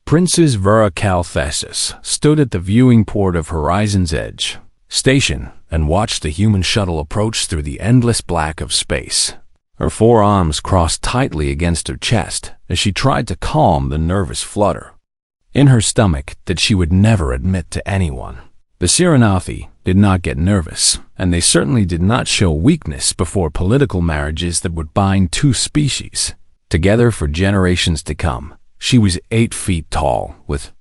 Princess Vera Calthesis stood at the viewing port of Horizon's Edge station and watched the human shuttle approach through the endless black of space. Her forearms crossed tightly against her chest as she tried to calm the nervous flutter in her stomach that she would never admit to anyone. The Serenathi did not get nervous, and they certainly did not show weakness before political marriages that would bind two species together for generations to come. She was 8 feet tall, with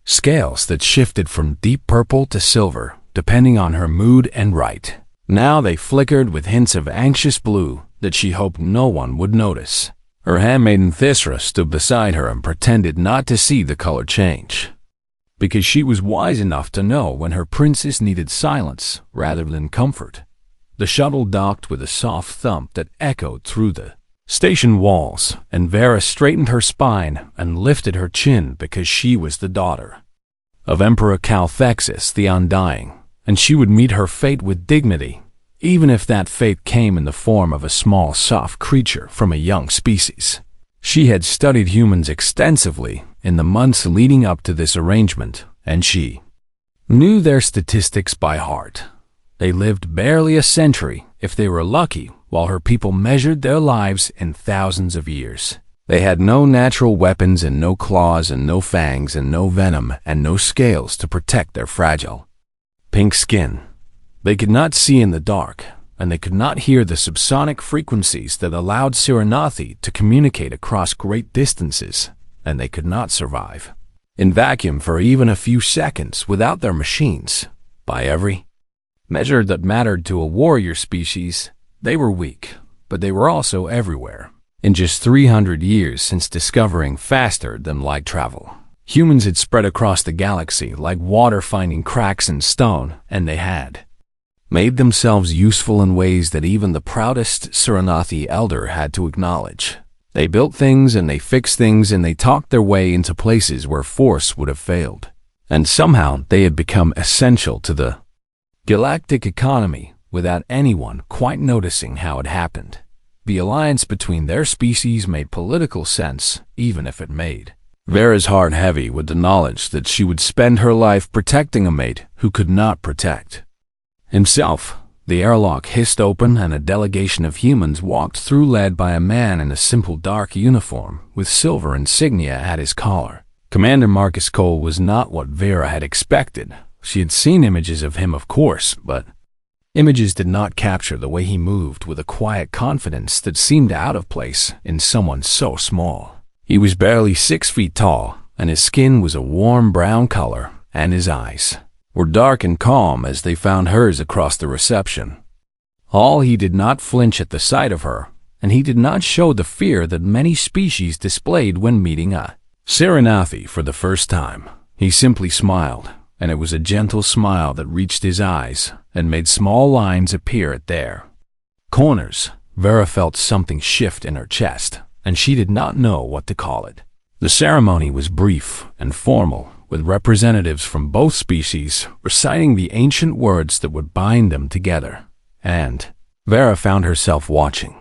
scales that shifted from deep purple to silver, depending on her mood and right. Now they flickered with hints of anxious blue that she hoped no one would notice. Her handmaiden Thisra stood beside her and pretended not to see the color change, because she was wise enough to know when her princess needed silence rather than comfort. The shuttle docked with a soft thump that echoed through the station walls, and Vera straightened her spine and lifted her chin because she was the daughter of Emperor Calthexis the Undying, and she would meet her fate with dignity, even if that fate came in the form of a small, soft creature from a young species. She had studied humans extensively in the months leading up to this arrangement, and she knew their statistics by heart. They lived barely a century, if they were lucky, while her people measured their lives in thousands of years. They had no natural weapons and no claws and no fangs and no venom and no scales to protect their fragile pink skin. They could not see in the dark, and they could not hear the subsonic frequencies that allowed Serenathi to communicate across great distances, and they could not survive in vacuum for even a few seconds without their machines. By every measure that mattered to a warrior species, they were weak, but they were also everywhere. In just 300 years since discovering faster-than-light travel, humans had spread across the galaxy like water finding cracks in stone, and they had made themselves useful in ways that even the proudest Serenathi elder had to acknowledge. They built things and they fixed things and they talked their way into places where force would have failed. And somehow they had become essential to the galactic economy without anyone quite noticing how it happened. The alliance between their species made political sense, even if it made Vera's heart heavy with the knowledge that she would spend her life protecting a mate who could not protect himself. The airlock hissed open and a delegation of humans walked through, led by a man in a simple dark uniform with silver insignia at his collar. Commander Marcus Cole was not what Vera had expected. She had seen images of him, of course, but images did not capture the way he moved with a quiet confidence that seemed out of place in someone so small. He was barely 6 feet tall, and his skin was a warm brown color, and his eyes were dark and calm as they found hers across the reception. He did not flinch at the sight of her, and he did not show the fear that many species displayed when meeting a Serenathi for the first time. He simply smiled, and it was a gentle smile that reached his eyes and made small lines appear at their corners. Vera felt something shift in her chest, and she did not know what to call it. The ceremony was brief and formal, with representatives from both species reciting the ancient words that would bind them together. And Vera found herself watching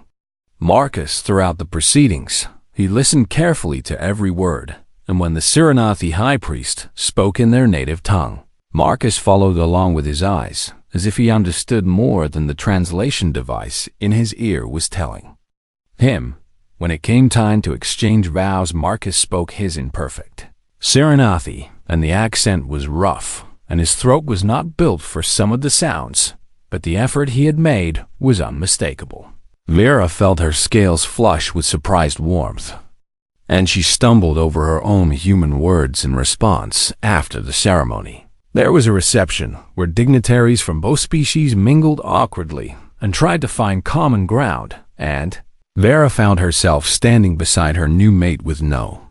Marcus throughout the proceedings. He listened carefully to every word, and when the Serenathi high priest spoke in their native tongue, Marcus followed along with his eyes, as if he understood more than the translation device in his ear was telling him. When it came time to exchange vows, Marcus spoke his in perfect Serenathi, and the accent was rough, and his throat was not built for some of the sounds, but the effort he had made was unmistakable. Vera felt her scales flush with surprised warmth, and she stumbled over her own human words in response. After the ceremony, there was a reception where dignitaries from both species mingled awkwardly and tried to find common ground, and Vera found herself standing beside her new mate with no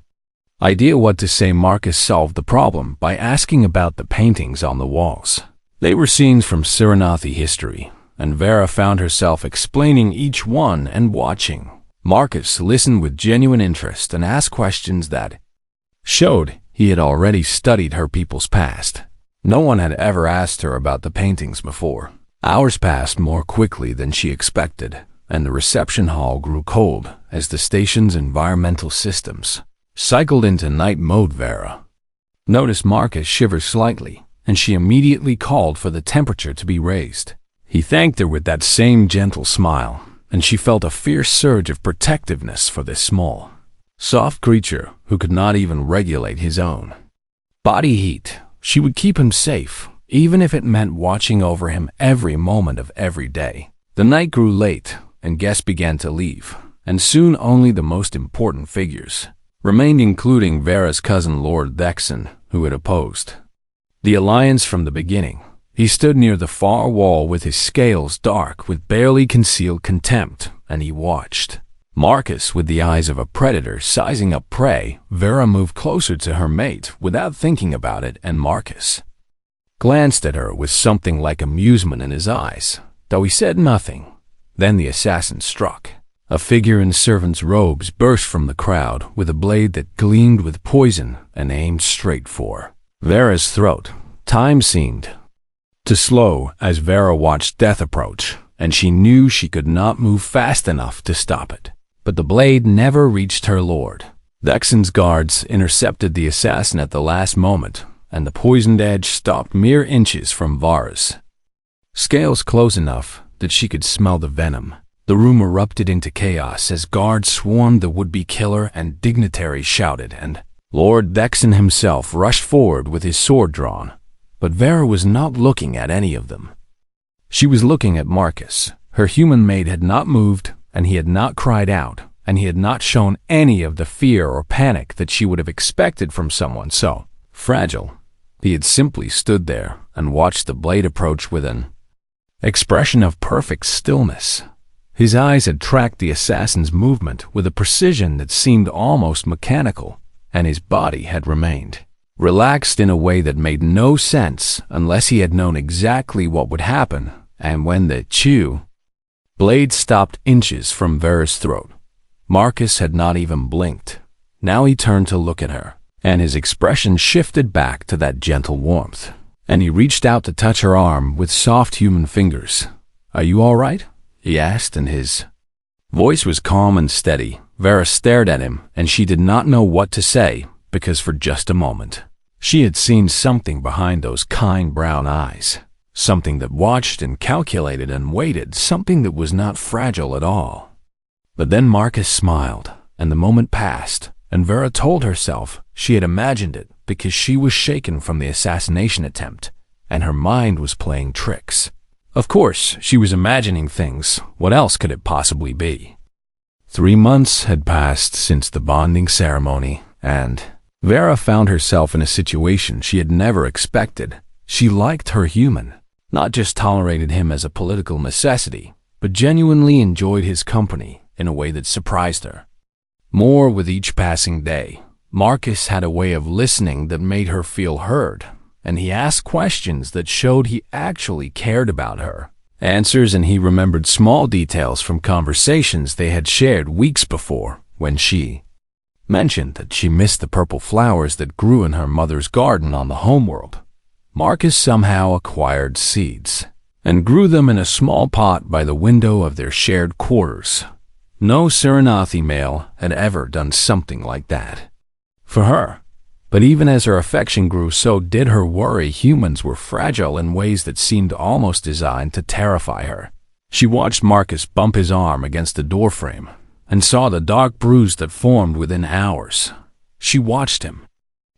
idea what to say. Marcus solved the problem by asking about the paintings on the walls. They were scenes from Serenathi history, and Vera found herself explaining each one and watching Marcus listen with genuine interest and ask questions that showed he had already studied her people's past. No one had ever asked her about the paintings before. Hours passed more quickly than she expected, and the reception hall grew cold as the station's environmental systems cycled into night mode. Vera noticed Marcus shiver slightly, and she immediately called for the temperature to be raised. He thanked her with that same gentle smile, and she felt a fierce surge of protectiveness for this small, soft creature who could not even regulate his own body heat. She would keep him safe, even if it meant watching over him every moment of every day. The night grew late, and guests began to leave, and soon only the most important figures remained, including Vera's cousin Lord Thexan, who had opposed the alliance from the beginning. He stood near the far wall with his scales dark with barely concealed contempt, and he watched Marcus with the eyes of a predator sizing up prey. Vera moved closer to her mate without thinking about it, and Marcus glanced at her with something like amusement in his eyes, though he said nothing. Then the assassin struck. A figure in servant's robes burst from the crowd with a blade that gleamed with poison and aimed straight for Vera's throat. Time seemed to slow as Vera watched death approach, and she knew she could not move fast enough to stop it. But the blade never reached her lord. Thexan's guards intercepted the assassin at the last moment, and the poisoned edge stopped mere inches from Vera's scales, close enough that she could smell the venom. The room erupted into chaos as guards swarmed the would-be killer and dignitaries shouted, and Lord Thexan himself rushed forward with his sword drawn. But Vera was not looking at any of them. She was looking at Marcus. Her human mate had not moved, and he had not cried out, and he had not shown any of the fear or panic that she would have expected from someone so fragile. He had simply stood there and watched the blade approach with an expression of perfect stillness. His eyes had tracked the assassin's movement with a precision that seemed almost mechanical, and his body had remained relaxed in a way that made no sense unless he had known exactly what would happen. And when the blade stopped inches from Vera's throat, Marcus had not even blinked. Now he turned to look at her, and his expression shifted back to that gentle warmth, and he reached out to touch her arm with soft human fingers. "Are you all right?" he asked, and his voice was calm and steady. Vera stared at him, and she did not know what to say, because for just a moment she had seen something behind those kind brown eyes, something that watched and calculated and waited, something that was not fragile at all. But then Marcus smiled, and the moment passed, and Vera told herself she had imagined it because she was shaken from the assassination attempt, and her mind was playing tricks. Of course, she was imagining things. What else could it possibly be? 3 months had passed since the bonding ceremony, and Vera found herself in a situation she had never expected. She liked her human, not just tolerated him as a political necessity, but genuinely enjoyed his company in a way that surprised her more with each passing day. Marcus had a way of listening that made her feel heard, and he asked questions that showed he actually cared about her. Answers, and he remembered small details from conversations they had shared weeks before, when she mentioned that she missed the purple flowers that grew in her mother's garden on the homeworld. Marcus somehow acquired seeds and grew them in a small pot by the window of their shared quarters. No Seranathi male had ever done something like that for her. But even as her affection grew, so did her worry. Humans were fragile in ways that seemed almost designed to terrify her. She watched Marcus bump his arm against the doorframe and saw the dark bruise that formed within hours. She watched him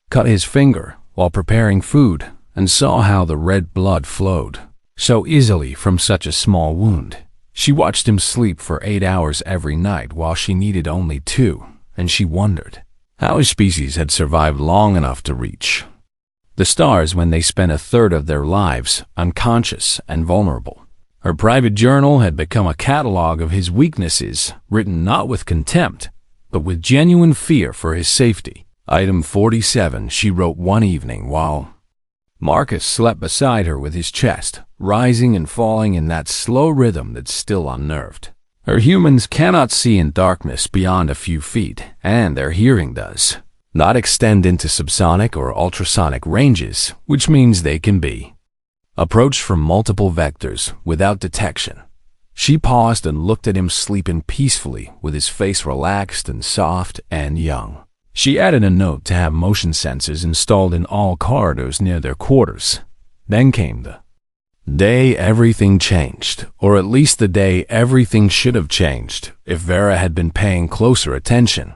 cut his finger while preparing food and saw how the red blood flowed so easily from such a small wound. She watched him sleep for 8 hours every night while she needed only 2, and she wondered how his species had survived long enough to reach the stars when they spent a third of their lives unconscious and vulnerable. Her private journal had become a catalog of his weaknesses, written not with contempt, but with genuine fear for his safety. Item 47, she wrote one evening while Marcus slept beside her with his chest rising and falling in that slow rhythm that still unnerved her. Humans cannot see in darkness beyond a few feet, and their hearing does not extend into subsonic or ultrasonic ranges, which means they can be approached from multiple vectors without detection. She paused and looked at him sleeping peacefully with his face relaxed and soft and young. She added a note to have motion sensors installed in all corridors near their quarters. Then came the day everything changed, or at least the day everything should have changed if Vera had been paying closer attention.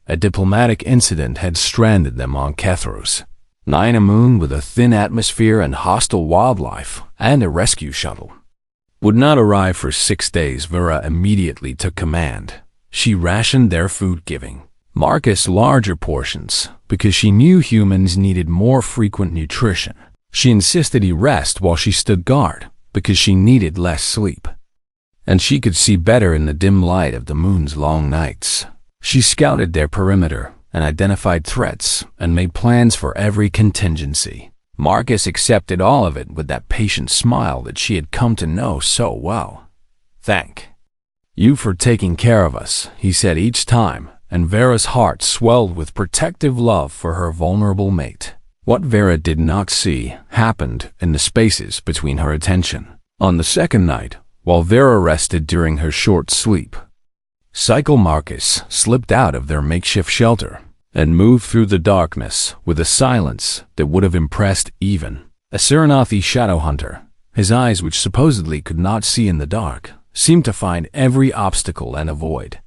A diplomatic incident had stranded them on Kethros, a moon with a thin atmosphere and hostile wildlife, and a rescue shuttle would not arrive for 6 days. Vera immediately took command. She rationed their food, giving Marcus larger portions because she knew humans needed more frequent nutrition. She insisted he rest while she stood guard because she needed less sleep, and she could see better in the dim light of the moon's long nights. She scouted their perimeter and identified threats and made plans for every contingency. Marcus accepted all of it with that patient smile that she had come to know so well. "Thank you for taking care of us," he said each time, and Vera's heart swelled with protective love for her vulnerable mate. What Vera did not see happened in the spaces between her attention. On the second night, while Vera rested during her short sleep, Psycho Marcus slipped out of their makeshift shelter and moved through the darkness with a silence that would have impressed even a Serenathi shadow hunter. His eyes, which supposedly could not see in the dark, seemed to find every obstacle and avoid.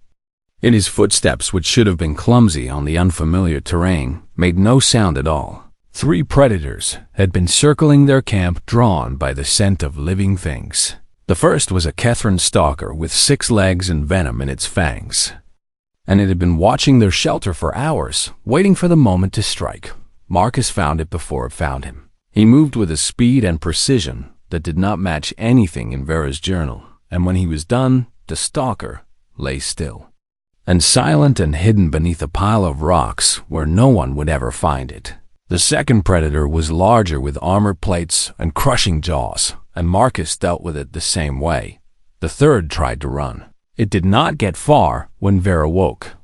In his footsteps, which should have been clumsy on the unfamiliar terrain, made no sound at all. 3 predators had been circling their camp, drawn by the scent of living things. The first was a Kethran stalker with 6 legs and venom in its fangs, and it had been watching their shelter for hours, waiting for the moment to strike. Marcus found it before it found him. He moved with a speed and precision that did not match anything in Vera's journal, and when he was done, the stalker lay still and silent and hidden beneath a pile of rocks where no one would ever find it. The second predator was larger, with armor plates and crushing jaws, and Marcus dealt with it the same way. The third tried to run. It did not get far when Vera woke.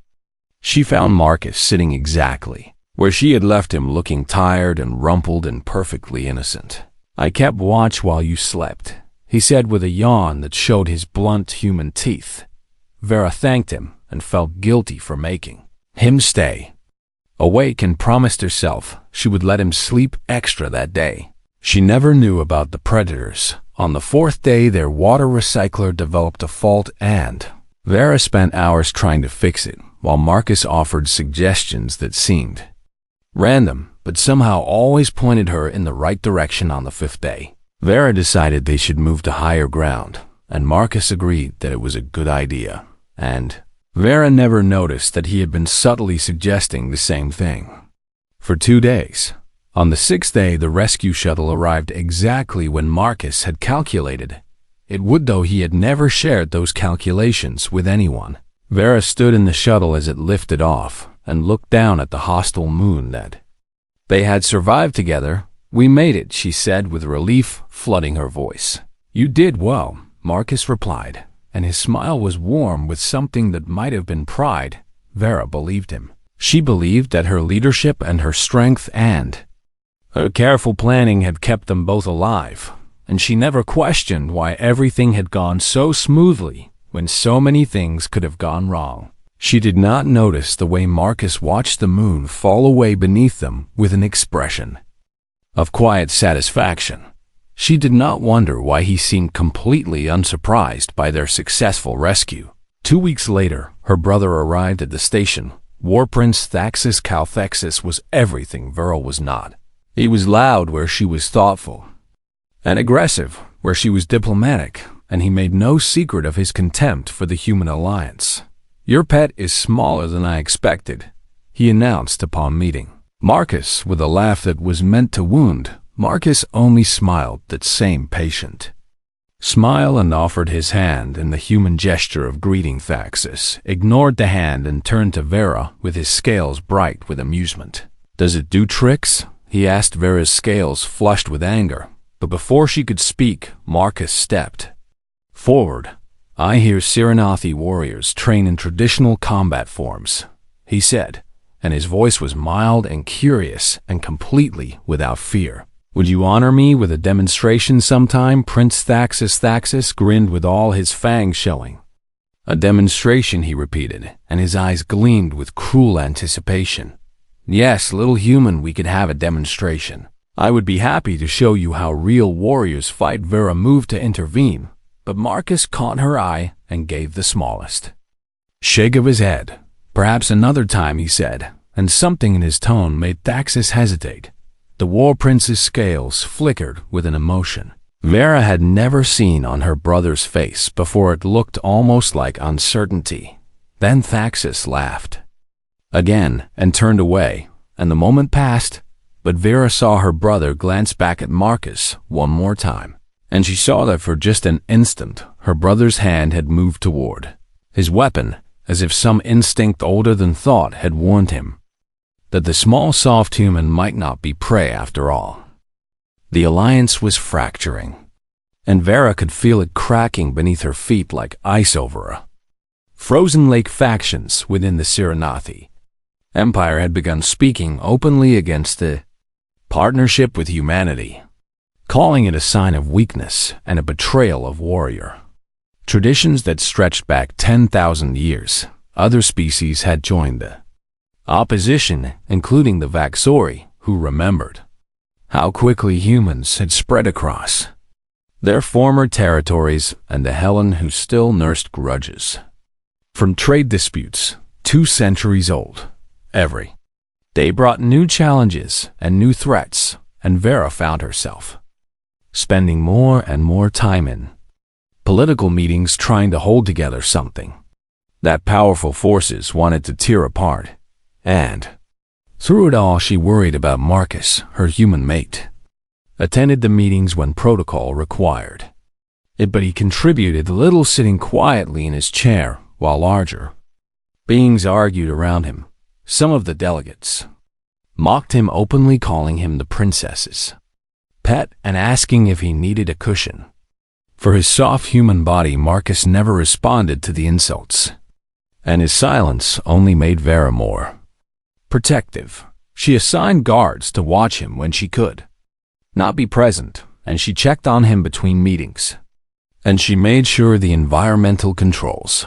She found Marcus sitting exactly where she had left him, looking tired and rumpled and perfectly innocent. "I kept watch while you slept," he said with a yawn that showed his blunt human teeth. Vera thanked him and felt guilty for making him stay awake, and promised herself she would let him sleep extra that day. She never knew about the predators. On the 4th day, their water recycler developed a fault, and Vera spent hours trying to fix it, while Marcus offered suggestions that seemed random, but somehow always pointed her in the right direction. On the 5th day, Vera decided they should move to higher ground, and Marcus agreed that it was a good idea, and Vera never noticed that he had been subtly suggesting the same thing for 2 days. On the 6th day, the rescue shuttle arrived exactly when Marcus had calculated it would, though he had never shared those calculations with anyone. Vera stood in the shuttle as it lifted off and looked down at the hostile moon that they had survived together. "We made it," she said with relief flooding her voice. "You did well," Marcus replied, and his smile was warm with something that might have been pride. Vera believed him. She believed that her leadership and her strength and her careful planning had kept them both alive, and she never questioned why everything had gone so smoothly when so many things could have gone wrong. She did not notice the way Marcus watched the moon fall away beneath them with an expression of quiet satisfaction. She did not wonder why he seemed completely unsurprised by their successful rescue. 2 weeks later, her brother arrived at the station. War Prince Thaxis Calthexis was everything Vera was not. He was loud where she was thoughtful, and aggressive where she was diplomatic, and he made no secret of his contempt for the human alliance. "Your pet is smaller than I expected," he announced upon meeting Marcus with a laugh that was meant to wound. Marcus only smiled that same patient smile and offered his hand in the human gesture of greeting. Thaxis ignored the hand and turned to Vera with his scales bright with amusement. "Does it do tricks?" he asked. Vera's scales flushed with anger, but before she could speak, Marcus stepped forward. "I hear Serenathi warriors train in traditional combat forms," he said, and his voice was mild and curious and completely without fear. "Would you honor me with a demonstration sometime?" Prince Thaxis grinned with all his fangs showing. A demonstration, he repeated, and his eyes gleamed with cruel anticipation. Yes, little human, we could have a demonstration. I would be happy to show you how real warriors fight. Vera moved to intervene, but Marcus caught her eye and gave the smallest shake of his head. Perhaps another time, he said, and something in his tone made Thaxis hesitate. The war prince's scales flickered with an emotion Vera had never seen on her brother's face before. It looked almost like uncertainty. Then Thaxis laughed again and turned away, and the moment passed, but Vera saw her brother glance back at Marcus one more time, and she saw that for just an instant her brother's hand had moved toward his weapon, as if some instinct older than thought had warned him that the small soft human might not be prey after all. The alliance was fracturing, and Vera could feel it cracking beneath her feet like ice over a frozen lake. Factions within the Cyrenathi Empire had begun speaking openly against the partnership with humanity, calling it a sign of weakness and a betrayal of warrior traditions that stretched back 10,000 years. Other species had joined the opposition, including the Vaxori, who remembered how quickly humans had spread across their former territories, and the Helen, who still nursed grudges from trade disputes 2 centuries old. Every day brought new challenges and new threats, and Vera found herself spending more and more time in political meetings trying to hold together something that powerful forces wanted to tear apart. And through it all, she worried about Marcus, her human mate. Attended the meetings when protocol required it, but he contributed little, sitting quietly in his chair while larger beings argued around him. Some of the delegates mocked him openly, calling him the princess's pet and asking if he needed a cushion for his soft human body. Marcus never responded to the insults, and his silence only made Vera more protective. She assigned guards to watch him when she could not be present, and she checked on him between meetings, and she made sure the environmental controls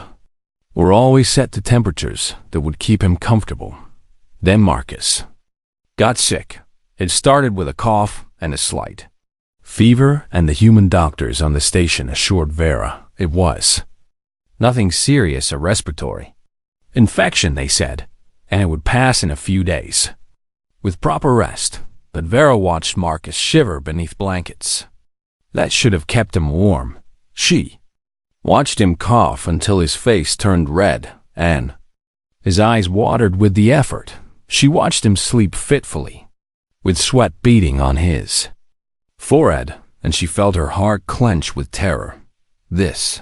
were always set to temperatures that would keep him comfortable. Then Marcus got sick. It started with a cough and a slight fever, and the human doctors on the station assured Vera it was nothing serious, a respiratory infection, they said, and it would pass in a few days with proper rest. But Vera watched Marcus shiver beneath blankets that should have kept him warm. She watched him cough until his face turned red and his eyes watered with the effort. She watched him sleep fitfully, with sweat beading on his forehead, and she felt her heart clench with terror. This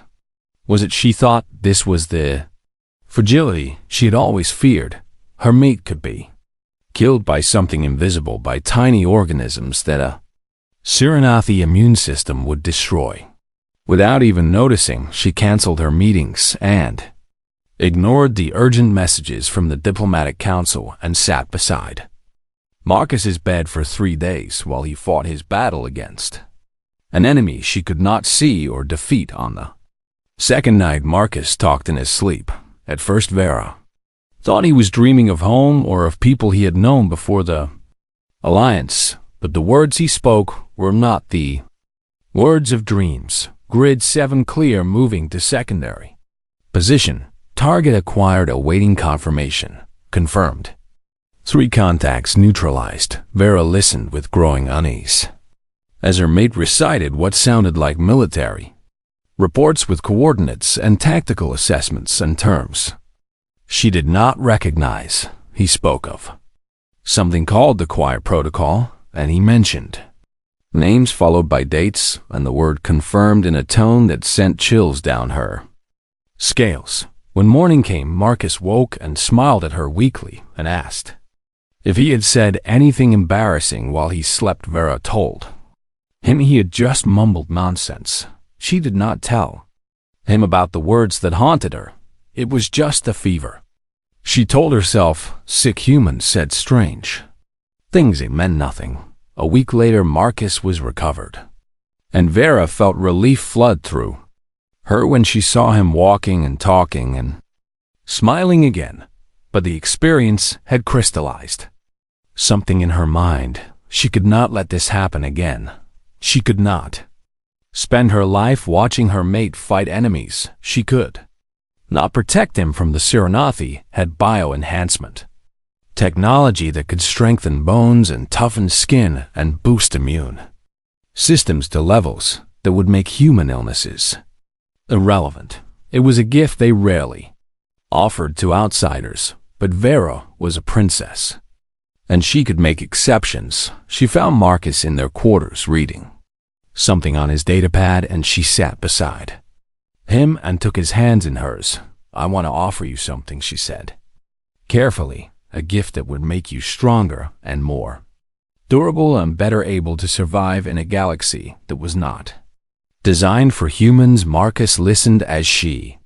was it, she thought. This was the fragility she had always feared. Her mate could be killed by something invisible, by tiny organisms that a Cyrenathi immune system would destroy. Without even noticing, she canceled her meetings and ignored the urgent messages from the diplomatic council and sat beside Marcus's bed for 3 days while he fought his battle against an enemy she could not see or defeat. On the second night, Marcus talked in his sleep. At first, Vera thought he was dreaming of home or of people he had known before the alliance, but the words he spoke were not the words of dreams. Grid 7 clear, moving to secondary position. Target acquired, awaiting confirmation. Confirmed. 3 contacts neutralized. Vera listened with growing unease as her mate recited what sounded like military reports with coordinates and tactical assessments and terms she did not recognize. He spoke of something called the Choir Protocol, and he mentioned names followed by dates and the word confirmed in a tone that sent chills down her scales. When morning came, Marcus woke and smiled at her weakly and asked if he had said anything embarrassing while he slept. Vera told him he had just mumbled nonsense. She did not tell him about the words that haunted her. It was just a fever. She told herself sick humans said strange things. It meant nothing. A week later, Marcus was recovered, and Vera felt relief flood through Her when she saw him walking and talking and smiling again, but the experience had crystallized. Something in her mind, she could not let this happen again. She could not spend her life watching her mate fight enemies. She could not protect him from the Serenathi had bio-enhancement. Technology that could strengthen bones and toughen skin and boost immune systems to levels that would make human illnesses irrelevant. It was a gift they rarely offered to outsiders, but Vera was a princess, and she could make exceptions. She found Marcus in their quarters reading something on his datapad, and she sat beside him and took his hands in hers. "I want to offer you something," she said, carefully, "a gift that would make you stronger and more durable and better able to survive in a galaxy that was not designed for humans." Marcus listened as she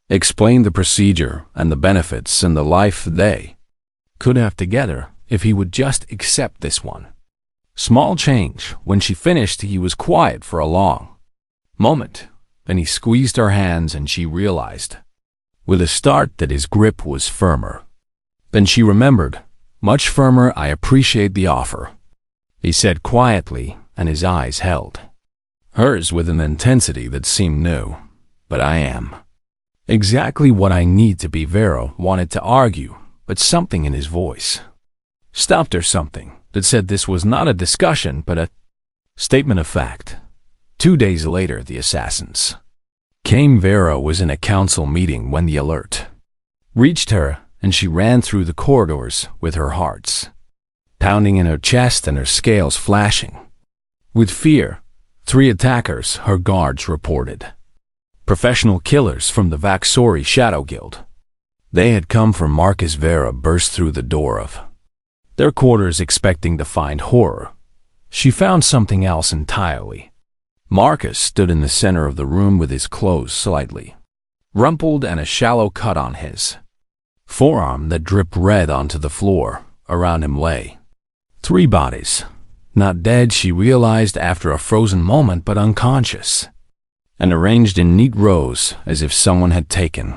explained the procedure and the benefits and the life they could have together if he would just accept this one small change. When she finished, he was quiet for a long moment. Then he squeezed her hands, and she realized with a start that his grip was firmer. Then she remembered, "Much firmer. I appreciate the offer," he said quietly, and his eyes held hers with an intensity that seemed new. "But I am exactly what I need to be." Vera wanted to argue, but something in his voice stopped her, something that said this was not a discussion but a statement of fact. 2 days later, the assassins came. Vera was in a council meeting when the alert reached her, and she ran through the corridors with her heart pounding in her chest and her scales flashing with fear. 3 attackers, her guards reported. Professional killers from the Vaxori Shadow Guild. They had come from Marcus. Vera burst through the door of their quarters expecting to find horror. She found something else entirely. Marcus stood in the center of the room with his clothes slightly rumpled and a shallow cut on his forearm that dripped red onto the floor. Around him lay 3 bodies. Not dead, she realized after a frozen moment, but unconscious and arranged in neat rows as if someone had taken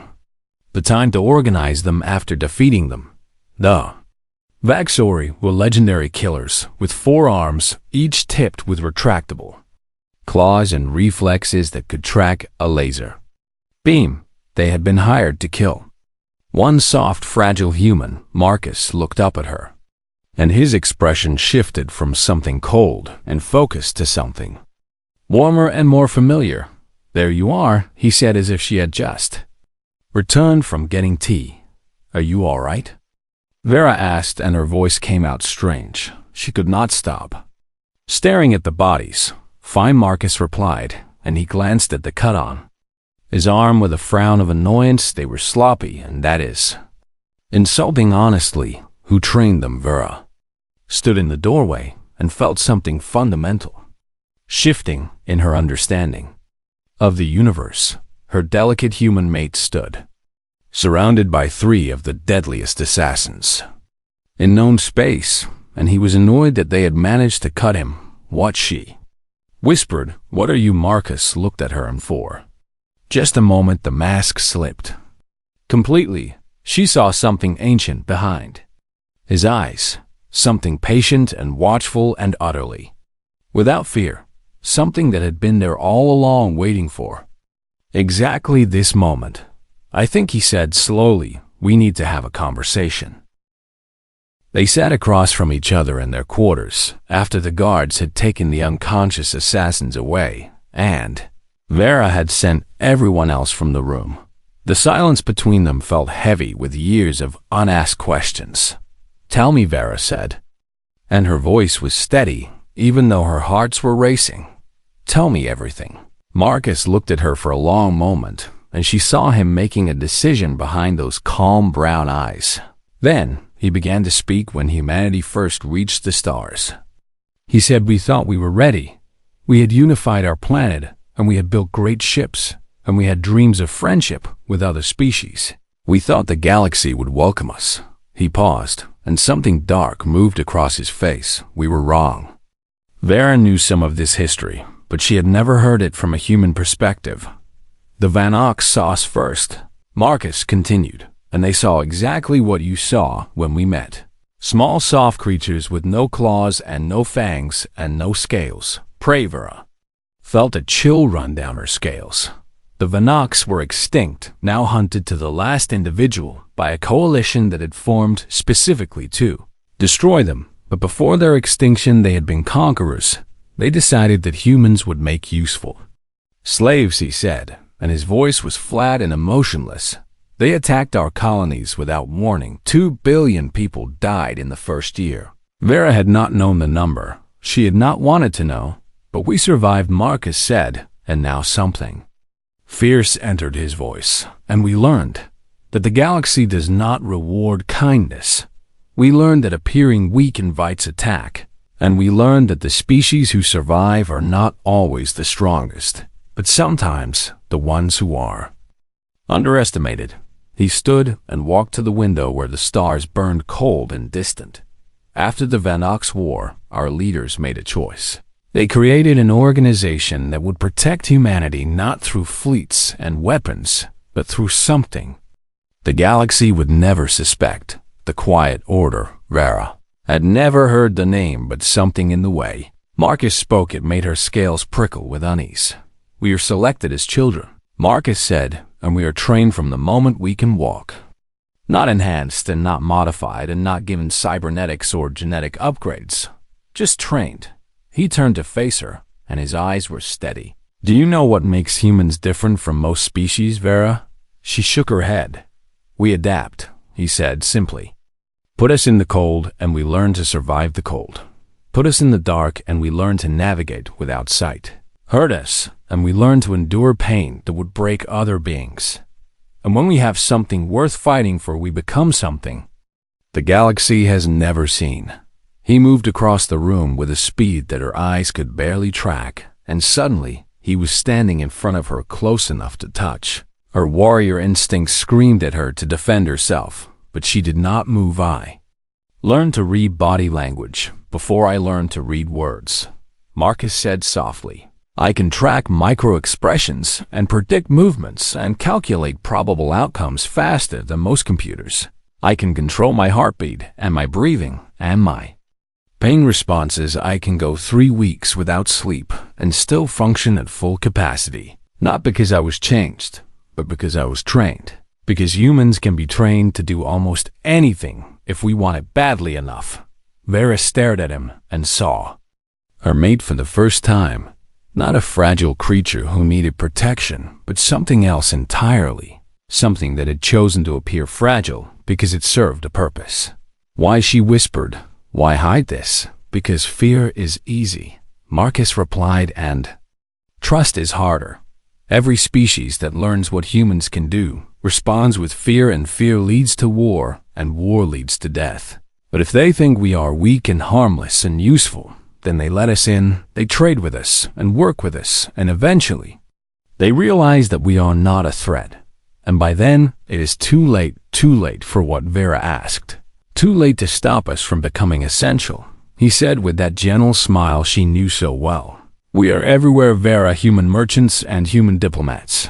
the time to organize them after defeating them. The Vaxori were legendary killers with forearms, each tipped with retractable claws and reflexes that could track a laser beam. They had been hired to kill one soft, fragile human. Marcus looked up at her, and his expression shifted from something cold and focused to something warmer and more familiar. "There you are," he said as if she had just returned from getting tea. "Are you all right?" Vera asked, and her voice came out strange. She could not stop staring at the bodies. "Fine," Marcus replied, and he glanced at the cut on his arm with a frown of annoyance. "They were sloppy, and that is insulting. Honestly, who trained them?" Vera stood in the doorway and felt something fundamental shifting in her understanding of the universe. Her delicate human mate stood surrounded by 3 of the deadliest assassins in known space, and he was annoyed that they had managed to cut him. "What?" she whispered. "What are you?" Marcus looked at her, and for just a moment the mask slipped completely. She saw something ancient behind his eyes, something patient and watchful and utterly without fear, something that had been there all along, waiting for exactly this moment. "I think," he said slowly, "we need to have a conversation." They sat across from each other in their quarters after the guards had taken the unconscious assassins away, and Vera had sent everyone else from the room. The silence between them felt heavy with years of unasked questions. "Tell me," Vera said, and her voice was steady, even though her hearts were racing. "Tell me everything." Marcus looked at her for a long moment, and she saw him making a decision behind those calm brown eyes. Then he began to speak. "When humanity first reached the stars," he said, "we thought we were ready. We had unified our planet, and we had built great ships, and we had dreams of friendship with other species. We thought the galaxy would welcome us." He paused, and something dark moved across his face. "We were wrong." Vera knew some of this history, but she had never heard it from a human perspective. The Vanox saw us first, Marcus continued, and they saw exactly what you saw when we met. Small soft creatures with no claws and no fangs and no scales. Pravera felt a chill run down her scales. The Vanox were extinct, now hunted to the last individual by a coalition that had formed specifically to destroy them. But before their extinction they had been conquerors. They decided that humans would make useful slaves, he said, and his voice was flat and emotionless. They attacked our colonies without warning. 2 billion people died in the first year. Vera had not known the number. She had not wanted to know. But we survived, Marcus said, and now something fierce entered his voice, and we learned that the galaxy does not reward kindness. We learned that appearing weak invites attack, and we learned that the species who survive are not always the strongest, but sometimes the ones who are underestimated. He stood and walked to the window where the stars burned cold and distant. After the Vanox War, our leaders made a choice. They created an organization that would protect humanity not through fleets and weapons, but through something the galaxy would never suspect. The Quiet Order. Vera had never heard the name, but something in the way Marcus spoke it made her scales prickle with unease. We are selected as children, Marcus said, and we are trained from the moment we can walk. Not enhanced and not modified and not given cybernetics or genetic upgrades. Just trained. He turned to face her, and his eyes were steady. Do you know what makes humans different from most species, Vera? She shook her head. We adapt, he said simply. Put us in the cold and we learn to survive the cold. Put us in the dark and we learn to navigate without sight. Hurt us and we learn to endure pain that would break other beings. And when we have something worth fighting for, we become something the galaxy has never seen. He moved across the room with a speed that her eyes could barely track, and suddenly he was standing in front of her close enough to touch. Her warrior instinct screamed at her to defend herself, but she did not move. I learned to read body language before I learned to read words, Marcus said softly. I can track micro-expressions and predict movements and calculate probable outcomes faster than most computers. I can control my heartbeat and my breathing and my pain responses. I can go 3 weeks without sleep and still function at full capacity. Not because I was changed, but because I was trained. Because humans can be trained to do almost anything if we want it badly enough. Vera stared at him and saw her mate for the first time. Not a fragile creature who needed protection, but something else entirely. Something that had chosen to appear fragile because it served a purpose. Why, she whispered. Why hide this? Because fear is easy, Marcus replied, and trust is harder. Every species that learns what humans can do responds with fear, and fear leads to war, and war leads to death. But if they think we are weak and harmless and useful, then they let us in, they trade with us and work with us, and eventually they realize that we are not a threat. And by then, it is too late for what Vera asked. Too late to stop us from becoming essential, he said with that gentle smile she knew so well. We are everywhere, Vera, human merchants and human diplomats,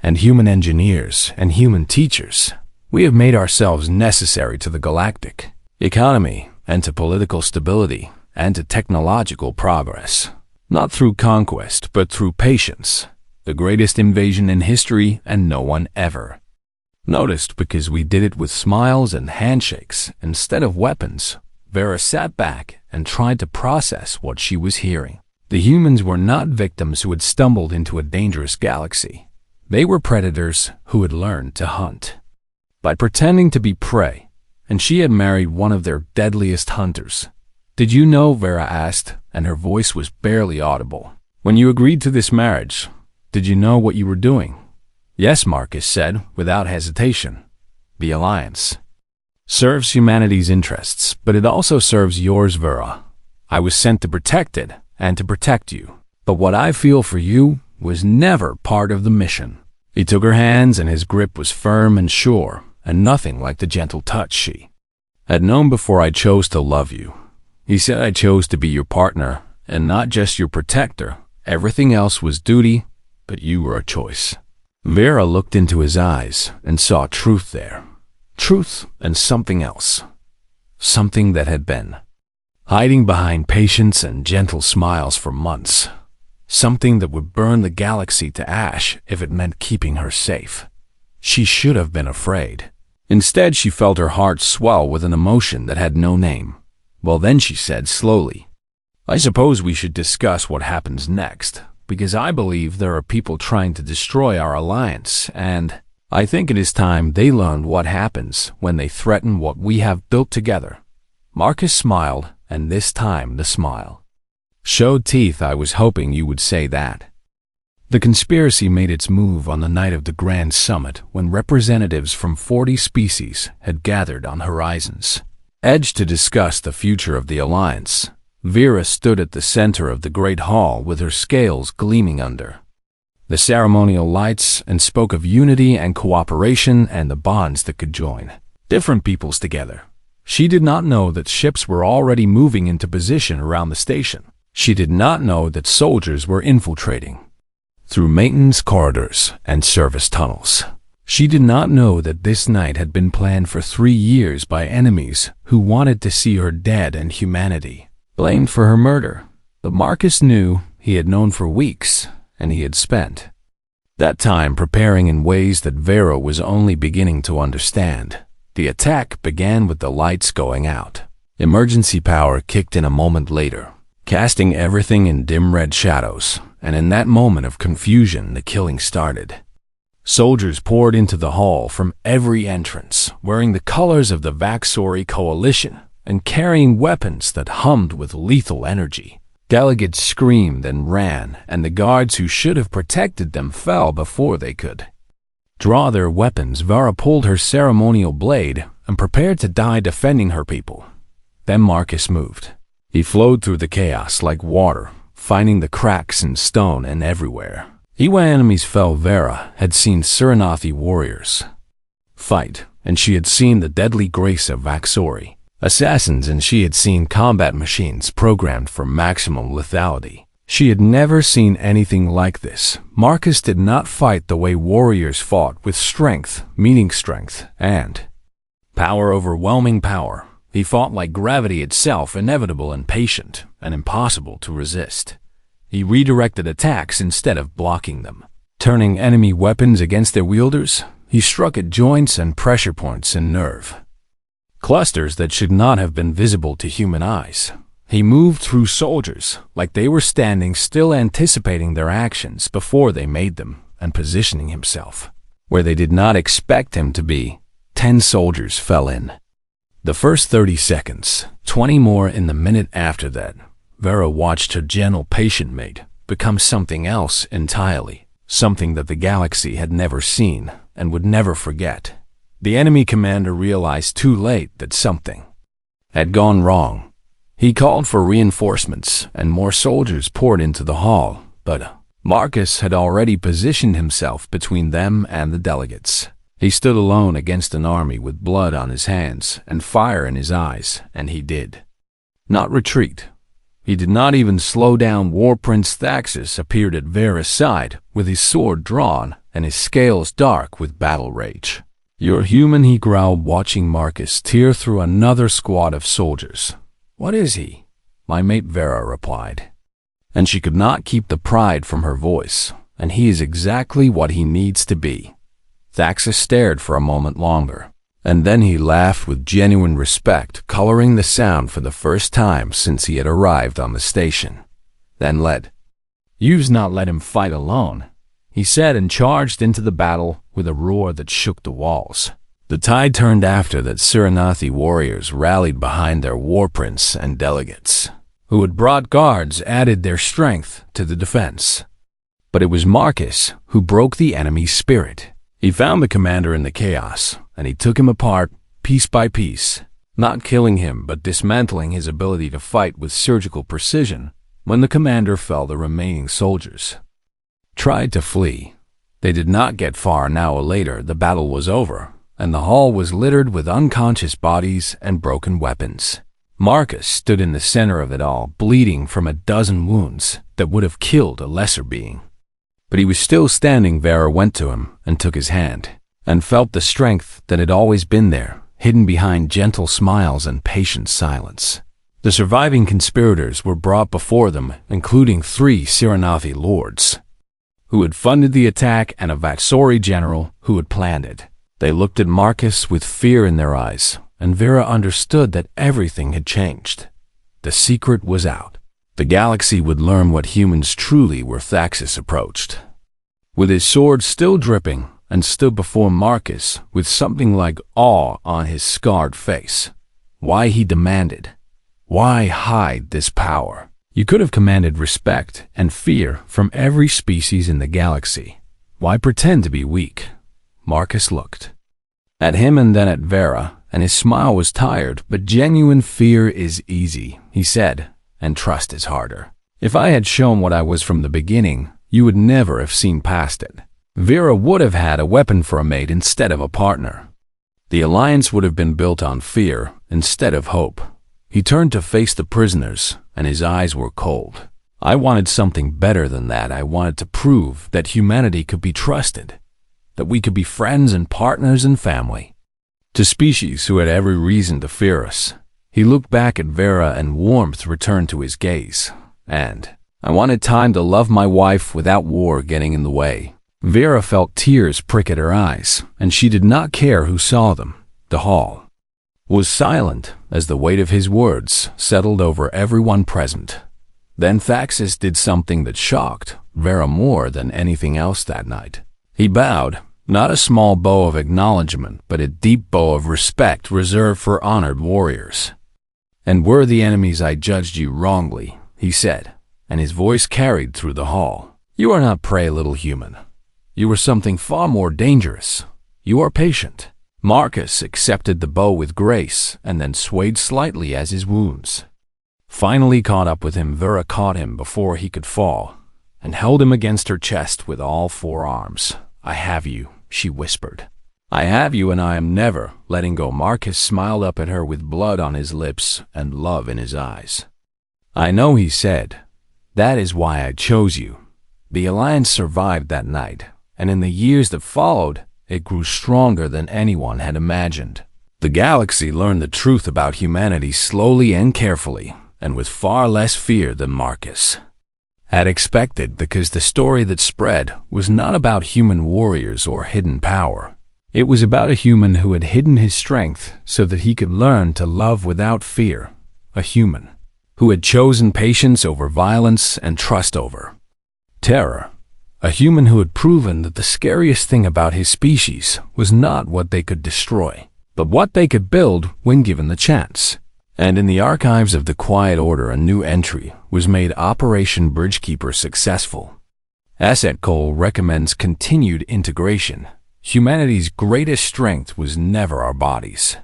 and human engineers and human teachers. We have made ourselves necessary to the galactic economy and to political stability and to technological progress. Not through conquest, but through patience. The greatest invasion in history, and no one ever noticed because we did it with smiles and handshakes instead of weapons. Vera sat back and tried to process what she was hearing. The humans were not victims who had stumbled into a dangerous galaxy. They were predators who had learned to hunt by pretending to be prey, and she had married one of their deadliest hunters. Did you know, Vera asked, and her voice was barely audible. When you agreed to this marriage, did you know what you were doing? Yes, Marcus said, without hesitation. The alliance serves humanity's interests, but it also serves yours, Vera. I was sent to protect it and to protect you. But what I feel for you was never part of the mission. He took her hands, and his grip was firm and sure, and nothing like the gentle touch she had known before. I chose to love you. He said I chose to be your partner, and not just your protector. Everything else was duty, but you were a choice. Vera looked into his eyes and saw truth there. Truth and something else. Something that had been hiding behind patience and gentle smiles for months. Something that would burn the galaxy to ash if it meant keeping her safe. She should have been afraid. Instead, she felt her heart swell with an emotion that had no name. Well, then she said slowly, "I suppose we should discuss what happens next, because I believe there are people trying to destroy our alliance, and I think it is time they learned what happens when they threaten what we have built together." Marcus smiled, and this time the smile showed teeth. "I was hoping you would say that." The conspiracy made its move on the night of the Grand Summit when representatives from 40 species had gathered on Horizon's edge to discuss the future of the Alliance. Vera stood at the center of the Great Hall with her scales gleaming under the ceremonial lights and spoke of unity and cooperation and the bonds that could join different peoples together. She did not know that ships were already moving into position around the station. She did not know that soldiers were infiltrating through maintenance corridors and service tunnels. She did not know that this night had been planned for 3 years by enemies who wanted to see her dead and humanity blamed for her murder. But Marcus knew. He had known for weeks, and he had spent that time preparing in ways that Vera was only beginning to understand. The attack began with the lights going out. Emergency power kicked in a moment later, casting everything in dim red shadows, and in that moment of confusion the killing started. Soldiers poured into the hall from every entrance, wearing the colors of the Vaxori coalition and carrying weapons that hummed with lethal energy. Delegates screamed and ran, and the guards who should have protected them fell before they could draw their weapons. Vera pulled her ceremonial blade and prepared to die defending her people. Then Marcus moved. He flowed through the chaos like water, finding the cracks in stone and everywhere. When enemies fell, Vera had seen Suranathi warriors fight, and she had seen the deadly grace of Vaxori assassins, and she had seen combat machines programmed for maximum lethality. She had never seen anything like this. Marcus did not fight the way warriors fought, with strength, meaning strength, and power, overwhelming power. He fought like gravity itself, inevitable and patient, and impossible to resist. He redirected attacks instead of blocking them, turning enemy weapons against their wielders. He struck at joints and pressure points in nerve clusters that should not have been visible to human eyes. He moved through soldiers like they were standing still, anticipating their actions before they made them, and positioning himself where they did not expect him to be. 10 soldiers fell in the first 30 seconds, 20 more in the minute after that. Vera watched her gentle, patient mate become something else entirely, something that the galaxy had never seen and would never forget. The enemy commander realized too late that something had gone wrong. He called for reinforcements, and more soldiers poured into the hall, but Marcus had already positioned himself between them and the delegates. He stood alone against an army with blood on his hands and fire in his eyes, and he did not retreat. He did not even slow down. War Prince Thaxus appeared at Vera's side with his sword drawn and his scales dark with battle rage. "You're human," he growled, watching Marcus tear through another squad of soldiers. "What is he?" "My mate," Vera replied. And she could not keep the pride from her voice. "And he is exactly what he needs to be." Thaxus stared for a moment longer, and then he laughed with genuine respect, coloring the sound for the first time since he had arrived on the station. "Then you've not let him fight alone," he said, and charged into the battle with a roar that shook the walls. The tide turned after that. Suranathi warriors rallied behind their war prince, and delegates who had brought guards added their strength to the defense. But it was Marcus who broke the enemy's spirit. He found the commander in the chaos, and he took him apart piece by piece, not killing him but dismantling his ability to fight with surgical precision. When the commander fell, the remaining soldiers tried to flee. They did not get far. An hour later, the battle was over, and the hall was littered with unconscious bodies and broken weapons. Marcus stood in the center of it all, bleeding from a dozen wounds that would have killed a lesser being. But he was still standing. Vera went to him and took his hand, and felt the strength that had always been there, hidden behind gentle smiles and patient silence. The surviving conspirators were brought before them, including 3 Siranathi lords, who had funded the attack, and a Vatsori general who had planned it. They looked at Marcus with fear in their eyes, and Vera understood that everything had changed. The secret was out. The galaxy would learn what humans truly were. Thaxis approached, with his sword still dripping, and stood before Marcus with something like awe on his scarred face. Why, he demanded. Why hide this power? You could have commanded respect and fear from every species in the galaxy. Why pretend to be weak? Marcus looked at him and then at Vera, and his smile was tired. But genuine fear is easy, he said, and trust is harder. If I had shown what I was from the beginning, you would never have seen past it. Vera would have had a weapon for a mate instead of a partner. The alliance would have been built on fear instead of hope. He turned to face the prisoners, and his eyes were cold. I wanted something better than that. I wanted to prove that humanity could be trusted, that we could be friends and partners and family. To species who had every reason to fear us. He looked back at Vera, and warmth returned to his gaze. And I wanted time to love my wife without war getting in the way. Vera felt tears prick at her eyes, and she did not care who saw them. The hall was silent as the weight of his words settled over everyone present. Then Thaxis did something that shocked Vera more than anything else that night. He bowed, not a small bow of acknowledgement, but a deep bow of respect reserved for honored warriors. And worthy enemies, I judged you wrongly, he said, and his voice carried through the hall. You are not prey, little human. You are something far more dangerous. You are patient. Marcus accepted the bow with grace and then swayed slightly as his wounds finally caught up with him. Vera caught him before he could fall and held him against her chest with all 4 arms. I have you, she whispered. I have you, and I am never letting go. Marcus smiled up at her with blood on his lips and love in his eyes. I know, he said. That is why I chose you. The alliance survived that night, and in the years that followed, it grew stronger than anyone had imagined. The galaxy learned the truth about humanity slowly and carefully, and with far less fear than Marcus had expected, because the story that spread was not about human warriors or hidden power. It was about a human who had hidden his strength so that he could learn to love without fear. A human who had chosen patience over violence and trust over terror. A human who had proven that the scariest thing about his species was not what they could destroy, but what they could build when given the chance. And in the archives of the Quiet Order, a new entry was made: Operation Bridgekeeper successful. Asset Cole recommends continued integration. Humanity's greatest strength was never our bodies.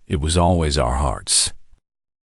It was always our hearts.